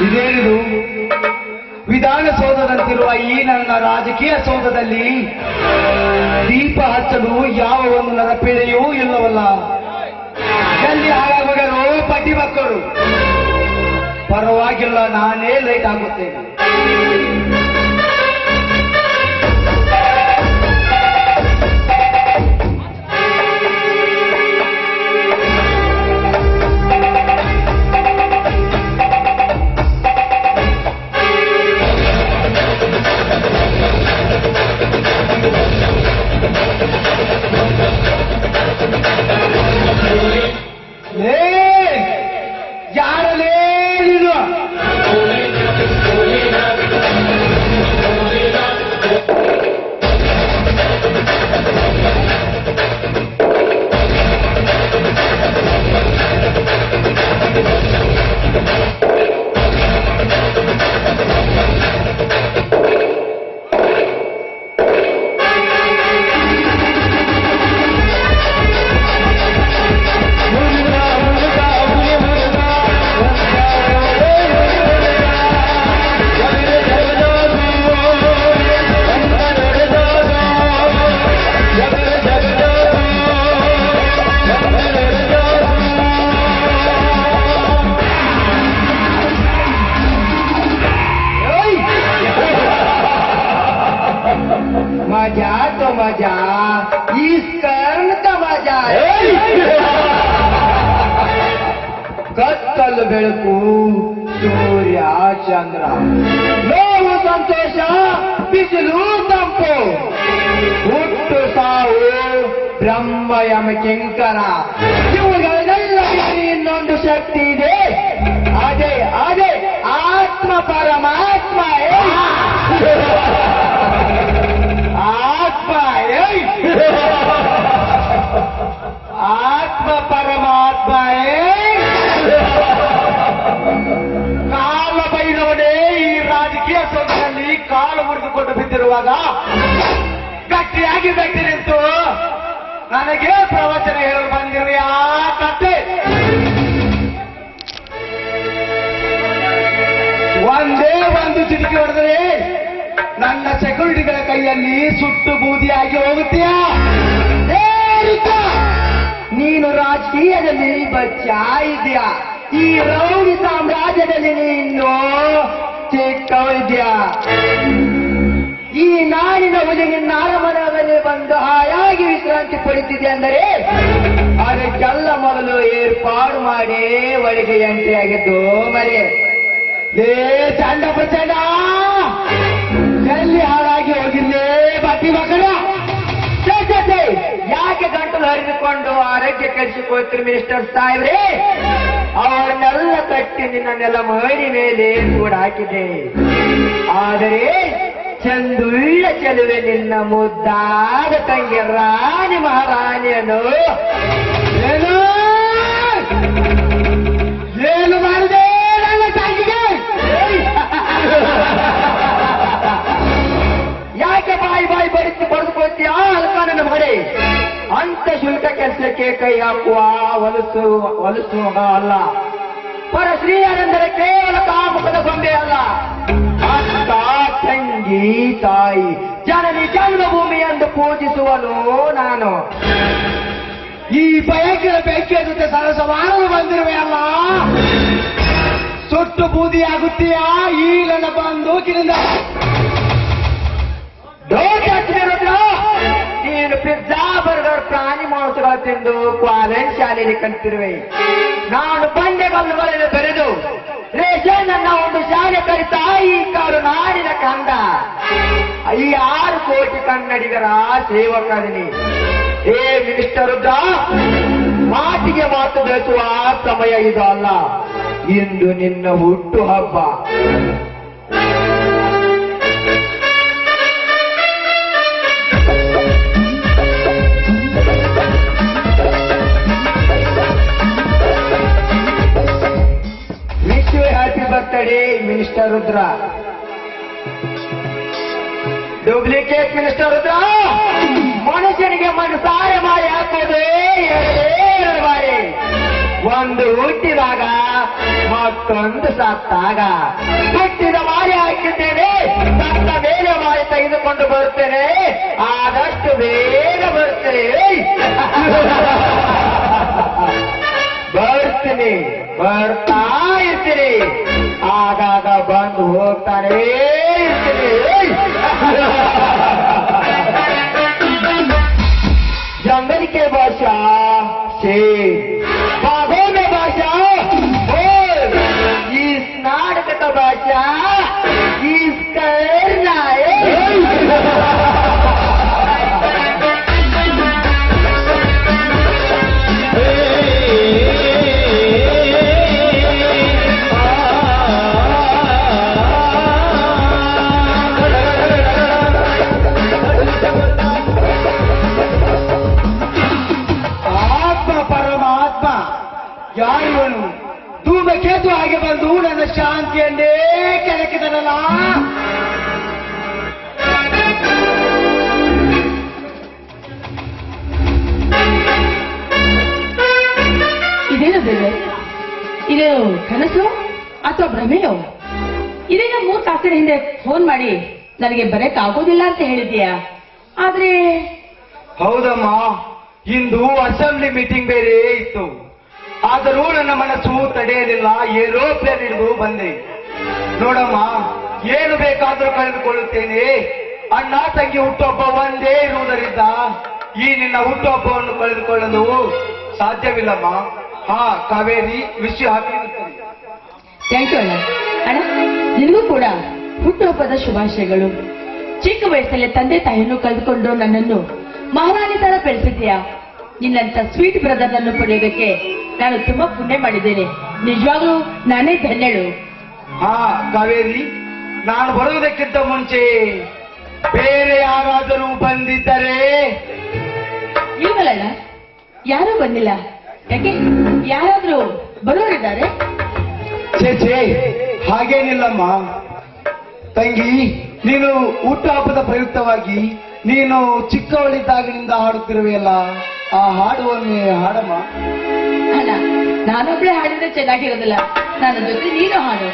ಇದೇನಿದು? ವಿಧಾನಸೌಧದಂತಿರುವ ಈ ನನ್ನ ರಾಜಕೀಯ ಸೌಧದಲ್ಲಿ ದೀಪ ಹಚ್ಚಲು ಯಾವ ಒಂದು ನರಪೀಡೆಯೂ ಇಲ್ಲವಲ್ಲ. ಎಲ್ಲಿ ಹಾಳಾಗುವರು ಪಟ್ಟಿ ಮಕ್ಕಳು. ಪರವಾಗಿಲ್ಲ, ನಾನೇ ಲೈಟ್ ಆಗುತ್ತೇನೆ. मजा तो मजा, इस कर्ण का मजा. ಕತ್ತಲು ಬೆಳಕು, ಸೂರ್ಯ ಚಂದ್ರ, ನೋವು ಸಂತೋಷ, ಬಿಸಿಲು ತಂಪು, ಹುಟ್ಟು ಸಾವು, ಬ್ರಹ್ಮ ಯಮ ಕಿಂಕರ, ಇವುಗಳೆಲ್ಲ ಇನ್ನೊಂದು ಶಕ್ತಿ ಇದೆ. ಅದೇ ಅದೇ ಆತ್ಮ ಪರಮಾತ್ಮ. ಆತ್ಮ ಆತ್ಮ ಪರಮಾತ್ಮ. ಕಾಲ ಬೈದವನೇ ಈ ರಾಜಕೀಯ ಸೌಧದಲ್ಲಿ ಕಾಲು ಮುರಿದುಕೊಂಡು ಬಿದ್ದಿರುವಾಗ ಗಟ್ಟಿಯಾಗಿ ಗಟ್ಟಿ ನಿಂತು ನನಗೆ ಪ್ರವಚನ ಹೇಳಲು ಬಂದಿರುವ ಯಾಕಂತೆ ಒಂದೇ ಒಂದು ಚಿಟಿಕೆ ಹೊಡೆದರೆ ನನ್ನ ಸೆಕ್ಯೂರಿಟಿಗಳ ಕೈಯಲ್ಲಿ ಸುಟ್ಟು ಬೂದಿಯಾಗಿ ಹೋಗುತ್ತೀಯಾ? ನೀನು ರಾಜಕೀಯದಲ್ಲಿ ಬಚ್ಚಾ ಇದೆಯಾ? ಈ ರೌಡಿ ಸಾಮ್ರಾಜ್ಯದಲ್ಲಿ ನೀನು ಚಿಕ್ಕವಿದ್ಯಾ? ಈ ನಾಡಿನ ಹುಲಿ ನಿನ್ನ ಅರಮನೆಯಲ್ಲಿ ಬಂದು ಹಾಯಾಗಿ ವಿಶ್ರಾಂತಿ ಪಡಿತಿದೆ ಅಂದರೆ ಅದಕ್ಕೆಲ್ಲ ಮೊದಲು ಏರ್ಪಾಡು ಮಾಡಿ ಒಳಗೆ ಎಂಟ್ರಿಯಾಗಿದ್ದು ಮರೆ. ಲೇ ಚಂಡ ಪ್ರಚಂಡ, ಎಲ್ಲಿ ಹಾಳಾಗಿ ಹೋಗಿಲ್ಲೇ ಬಟ್ಟಿ ಮಕ್ಕಳ? ಯಾಕೆ ಗಂಟಲು ಹರಿದುಕೊಂಡು ಆರೋಗ್ಯ ಕೆಡಿಸಿಕೊಳ್ತೀರಿ ಮಿನಿಸ್ಟರ್ ಸಾಹೇಬ್ರೆ? ಅವರನ್ನೆಲ್ಲ ಕಟ್ಟಿ ನಿನ್ನನ್ನೆಲ್ಲ ಮೈನಿ ಮೇಲೆ ಕೂಡ ಹಾಕಿದೆ. ಆದರೆ ಚಂದುಳ್ಳ ಚೆಲುವೆ ನಿನ್ನ ಮುದ್ದಾದ ತಂಗಿ ರಾಣಿ ಮಹಾರಾಣಿಯನ್ನು ಏನು ಏನು ಮಾಡಿದೆ ನನ್ನ ತಂಗಿಗೆ? ಯಾಕೆ ಬಾಯಿ ಬಾಯಿ ಬಡಿದುಕೊಳ್ತೀಯಾ ಅಲ್ಕಾನನ ಮಗಡೆ? ಅಂತ ಶುಲ್ಕ ಕೆಲಸಕ್ಕೆ ಕೈ ಹಾಕುವ ಹೊಲಸುವಾಗ ಅಲ್ಲ. ಪರಶ್ರೀಯರೆಂದರೆ ಕೇವಲ ಕಾಮುಕದ ಗೊಂಬೆ ಅಲ್ಲ. ಅಕ್ಕ, ತಂಗಿ, ತಾಯಿ, ಜನನಿ ಜನ್ಮಭೂಮಿ ಎಂದು ಪೂಜಿಸುವನು ನಾನು. ಈ ಬಯಕೆಯ ಬೆಂಕಿಯ ಜೊತೆ ಸರಸವಾರಲು ಬಂದಿರುವೆ ಅಲ್ಲ. ಸುಟ್ಟು ಬೂದಿಯಾಗುತ್ತೀಯಾ ಈ ನನ್ನ ಬಂದೂಕಿನಿಂದ? ನೀನು ಪಿಜ್ಜಾ ಬರ್ಗರ್ ಪ್ರಾಣಿ ಮಾಂಸಗಳು ತಿಂದು ಕಾಲೇಜ್ ಶಾಲೆಯಲ್ಲಿ ಕಲಿತಿರುವೆ. ನಾನು ಬಂಡೆಗಲ್ಲುಗಳಲ್ಲಿ ಬೆರೆದು ರೇಷನ್ ಅನ್ನ ಒಂದು ಶಾಲೆ ಕಲಿತಾ ಈ ಕಾರು ನಾಡಿನ ಕಂದ. ಈ 6 ಕೋಟಿ ಕನ್ನಡಿಗರ ಸೇವಕರಿನಿ. ಏ ಮಿನಿಸ್ಟರ್ ರುದ್ರ, ಮಾತಿಗೆ ಮಾತು ಬೆಳೆಸುವ ಸಮಯ ಇದು ಅಲ್ಲ. ಇಂದು ನಿನ್ನ ಹುಟ್ಟು ಹಬ್ಬ. Happy birthday minister Rudra. Duplicate minister Rudra, ಮನುಷ್ಯನಿಗೆ ಮನಸಾರೆ ಮಾರಿ ಹಾಕೋದೇ 2 ಬಾರಿ. ಒಂದು ಹುಟ್ಟಿದಾಗ ಮತ್ತೊಂದು ಸತ್ತಾಗ ಹುಟ್ಟಿದ ಮಾರಿ ಹಾಕಿದ್ದೇನೆ, ಸತ್ತ ಮೇಲೆ ಮಾರಿ ತೆಗೆದುಕೊಂಡು ಬರುತ್ತೇನೆ, ಆದಷ್ಟು ಬೇಗ ಬರ್ತೇನೆ. ಬರ್ತೀನಿ, ಬರ್ತಾ ಇರ್ತೀನಿ, ಆಗಾಗ ಬಂದು ಹೋಗ್ತಾನೆ ಇರ್ತೀನಿ. जंगल के बादशाह शेर, बागों में बादशाह और इस नाटक का बादशाह इस करना है. ಯಾರಿವನು ಧೂಮಕೇತು ಹಾಗೆ ಬಂದು ನನ್ನ ಶಾಂತಿಯನ್ನೇ ಕೆಳಕಿದನಲ್ಲ. ಇದೇನು ದೇವೆ, ಇದು ಕನಸು ಅಥವಾ ಭ್ರಮೆಯೋ? ಇದೀಗ 3 ತಾಸಿನ ಹಿಂದೆ ಫೋನ್ ಮಾಡಿ ನನಗೆ ಬರಕ್ ಆಗೋದಿಲ್ಲ ಅಂತ ಹೇಳಿದ್ಯಾ? ಆದ್ರೆ ಹೌದಮ್ಮ, ಇಂದು ಅಸೆಂಬ್ಲಿ ಮೀಟಿಂಗ್ ಬೇರೆ ಇತ್ತು. ಆದರೂ ನನ್ನ ಮನಸ್ಸು ತಡೆಯಲಿಲ್ಲ, ಏರೋಪ್ಲೇನ್ ಹಿಡಿದು ಬಂದೆ. ನೋಡಮ್ಮ, ಏನು ಬೇಕಾದರೂ ಕಳೆದುಕೊಳ್ಳುತ್ತೇನೆ. ಅಣ್ಣ ತಂಗಿ ಹುಟ್ಟುಹಬ್ಬ ಒಂದೇ ಇರುವುದರಿಂದ ಈ ನಿನ್ನ ಹುಟ್ಟುಹಬ್ಬವನ್ನು ಕಳೆದುಕೊಳ್ಳಲು ಸಾಧ್ಯವಿಲ್ಲಮ್ಮ. ಹಾ ಕಾವೇರಿ, ವಿಷಯ ಹಾಕಿ ಥ್ಯಾಂಕ್ ಯು ಅಣ್ಣ. ಅಣ್ಣ, ನಿನಗೂ ಕೂಡ ಹುಟ್ಟುಹಬ್ಬದ ಶುಭಾಶಯಗಳು. ಚಿಕ್ಕ ವಯಸ್ಸಲ್ಲೇ ತಂದೆ ತಾಯಿಯನ್ನು ಕಳೆದುಕೊಂಡು ನನ್ನನ್ನು ಮಹಾರಾಣಿ ತರ ಬೆಳೆಸಿದ್ಯಾ. ನಿನ್ನಂತ ಸ್ವೀಟ್ ಬ್ರದರ್ ಅನ್ನು ಪಡೆಯೋದಕ್ಕೆ ನಾನು ತುಂಬಾ ಪುಣ್ಯ ಮಾಡಿದ್ದೇನೆ. ನಿಜವಾಗ್ಲೂ ನಾನೇ ಧನ್ಯಳು. ಹಾ ಕಾವೇರಿ, ನಾನು ಬರುವುದಕ್ಕಿಂತ ಮುಂಚೆ ಬೇರೆ ಯಾರಾದರೂ ಬಂದಿದ್ದರೆ? ಇಲ್ವಲ್ಲ, ಯಾರೂ ಬಂದಿಲ್ಲ. ಯಾಕೆ, ಯಾರಾದ್ರೂ ಬರೋರಿದ್ದಾರೆ? ಛೇ, ಹಾಗೇನಿಲ್ಲಮ್ಮ ತಂಗಿ. ನೀನು ಹುಟ್ಟುಹಬ್ಬದ ಪ್ರಯುಕ್ತವಾಗಿ ನೀನು ಚಿಕ್ಕವಳಿದ್ದಾಗಿನಿಂದ ಹಾಡುತ್ತಿರುವೆಯಲ್ಲ, ಆ ಹಾಡುವನ್ನೇ ಹಾಡಮ್ಮ. ಅಣ್ಣ, ನಾನೊಬ್ಳೆ ಹಾಡಿದ್ರೆ ಚೆನ್ನಾಗಿರೋದಿಲ್ಲ, ನನ್ನ ಜೊತೆ ನೀನು ಹಾಡು.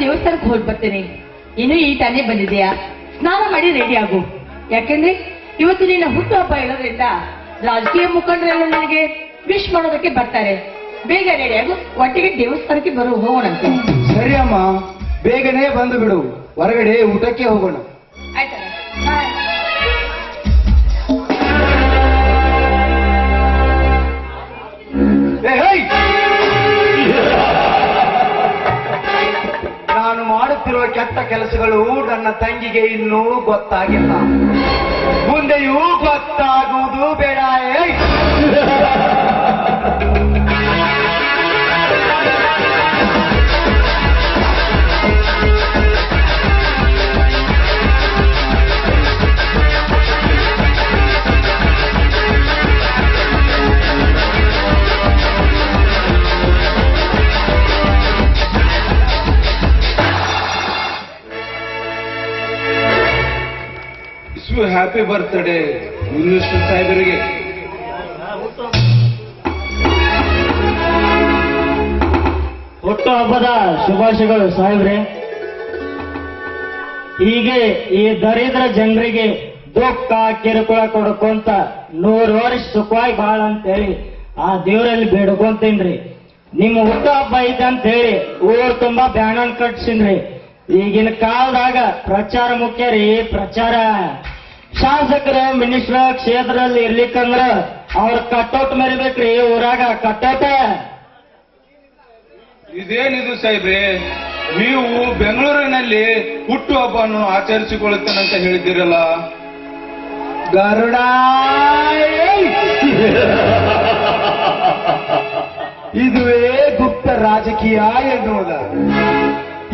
ದೇವಸ್ಥಾನಕ್ಕೆ ಹೋಗಿ ಬರ್ತೇನೆ. ಇನ್ನು ಈ ತಾನೇ ಬಂದಿದೆಯಾ? ಸ್ನಾನ ಮಾಡಿ ರೆಡಿ ಆಗು. ಯಾಕೆಂದ್ರೆ ಇವತ್ತು ನಿನ್ನ ಹುಟ್ಟುಹಬ್ಬ ಇರೋದ್ರಿಂದ ರಾಜಕೀಯ ಮುಖಂಡರೆಲ್ಲ ನನಗೆ ವಿಶ್ ಮಾಡೋದಕ್ಕೆ ಬರ್ತಾರೆ. ಬೇಗ ರೆಡಿ ಆಗು, ಒಟ್ಟಿಗೆ ದೇವಸ್ಥಾನಕ್ಕೆ ಹೋಗೋಣಂತೆ. ಸರಿ ಅಮ್ಮ, ಬೇಗನೆ ಬಂದು ಬಿಡು. ಹೊರಗಡೆ ಊಟಕ್ಕೆ ಹೋಗೋಣ. ಆಯ್ತಲ್ಲ. ಕೆಟ್ಟ ಕೆಲಸಗಳು ನನ್ನ ತಂಗಿಗೆ ಇನ್ನೂ ಗೊತ್ತಾಗಿಲ್ಲ. ಮುಂದೆಯೂ ಗೊತ್ತಾಗುವುದು ಬೇಡ. ಏಯ್! ಹ್ಯಾಪಿ ಬರ್ತ್ಡೇ ಮಿನಿಸ್ಟರ್ ಸಾಹೇಬರಿಗೆ. ಹುಟ್ಟುಹಬ್ಬದ ಶುಭಾಶಯಗಳು ಸಾಹೇಬ್ರೆ. ಹೀಗೆ ಈ ದರಿದ್ರ ಜನರಿಗೆ ದುಃಖ ಕಿರುಕುಳ ಕೊಡ್ಕೊಂತ 100 ವರ್ಷ ಸುಖವಾಗಿ ಬಾಳ ಅಂತೇಳಿ ಆ ದೇವರಲ್ಲಿ ಬೇಡ್ಕೊಂತೀನ್ರಿ. ನಿಮ್ಮ ಹುಟ್ಟುಹಬ್ಬ ಐತೆ ಅಂತ ಹೇಳಿ ಊರ್ ತುಂಬಾ ಬ್ಯಾನರ್ ಕಟ್ಸಿನ್ರಿ. ಈಗಿನ ಕಾಲದಾಗ ಪ್ರಚಾರ ಮುಖ್ಯ ರೀ. ಪ್ರಚಾರ ಶಾಸಕರ ಮಿನಿಸ್ಟರ್ ಕ್ಷೇತ್ರದಲ್ಲಿ ಇರ್ಲಿಕ್ಕಂದ್ರ ಅವ್ರ ಕಟ್ಟೌಟ್ ಮೆರಿಬೇಕ್ರಿ. ಊರಾಗ ಕಟ್ಟೌಟ. ಇದೇನಿದು ಸಾಹೇಬ್ರೆ, ನೀವು ಬೆಂಗಳೂರಿನಲ್ಲಿ ಹುಟ್ಟು ಹಬ್ಬವನ್ನು ಆಚರಿಸಿಕೊಳ್ಳುತ್ತೇನಂತ ಹೇಳಿದ್ದೀರಲ್ಲ? ಗರುಡ, ಇದುವೇ ಗುಪ್ತ ರಾಜಕೀಯ ಎನ್ನುವುದು.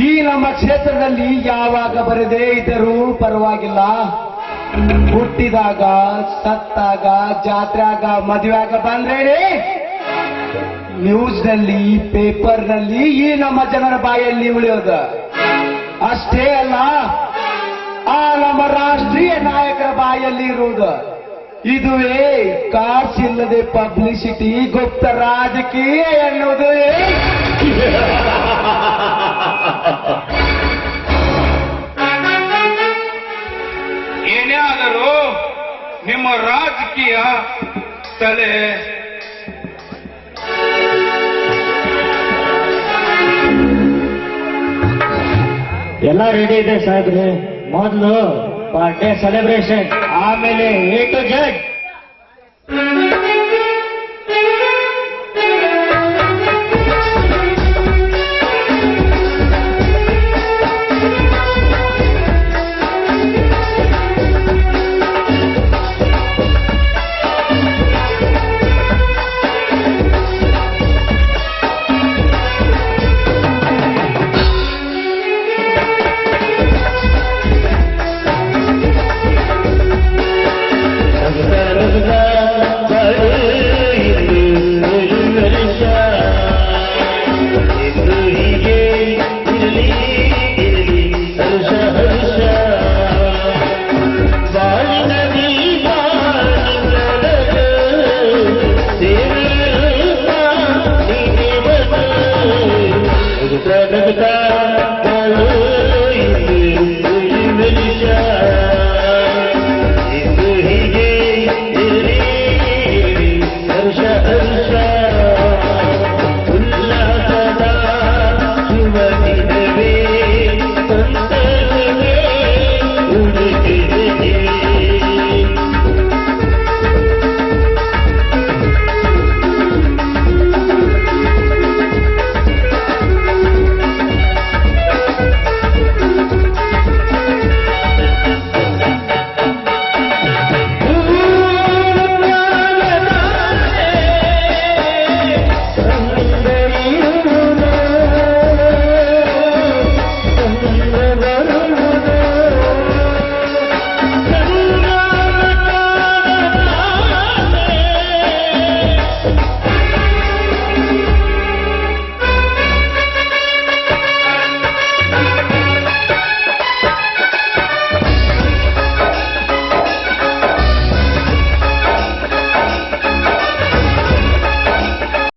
ಈ ನಮ್ಮ ಕ್ಷೇತ್ರದಲ್ಲಿ ಯಾವಾಗ ಬರದೇ ಇದ್ದರೂ ಪರವಾಗಿಲ್ಲ, ಹುಟ್ಟಿದಾಗ, ಸತ್ತಾಗ, ಜಾತ್ರೆಯಾಗ, ಮದುವೆಯಾಗ ಬಂದ್ರೇನೆ ನ್ಯೂಸ್ನಲ್ಲಿ, ಪೇಪರ್ನಲ್ಲಿ ಈ ನಮ್ಮ ಜನರ ಬಾಯಲ್ಲಿ ಉಳಿಯೋದು. ಅಷ್ಟೇ ಅಲ್ಲ, ಆ ನಮ್ಮ ರಾಷ್ಟ್ರೀಯ ನಾಯಕರ ಬಾಯಲ್ಲಿ ಇರುವುದು. ಇದುವೇ ಕಾಸಿಲ್ಲದೆ ಪಬ್ಲಿಸಿಟಿ, ಗುಪ್ತ ರಾಜಕೀಯ ಎನ್ನುವುದು. ಏನೇ ಆದರೂ ನಿಮ್ಮ ರಾಜಕೀಯ ತಲೆ ಎಲ್ಲ ರೆಡಿ ಇದೆ ಸಾಹೇಬ್ರೆ. ಮೊದಲು ಬರ್ಡೇ ಸೆಲೆಬ್ರೇಷನ್, ಆಮೇಲೆ A to Z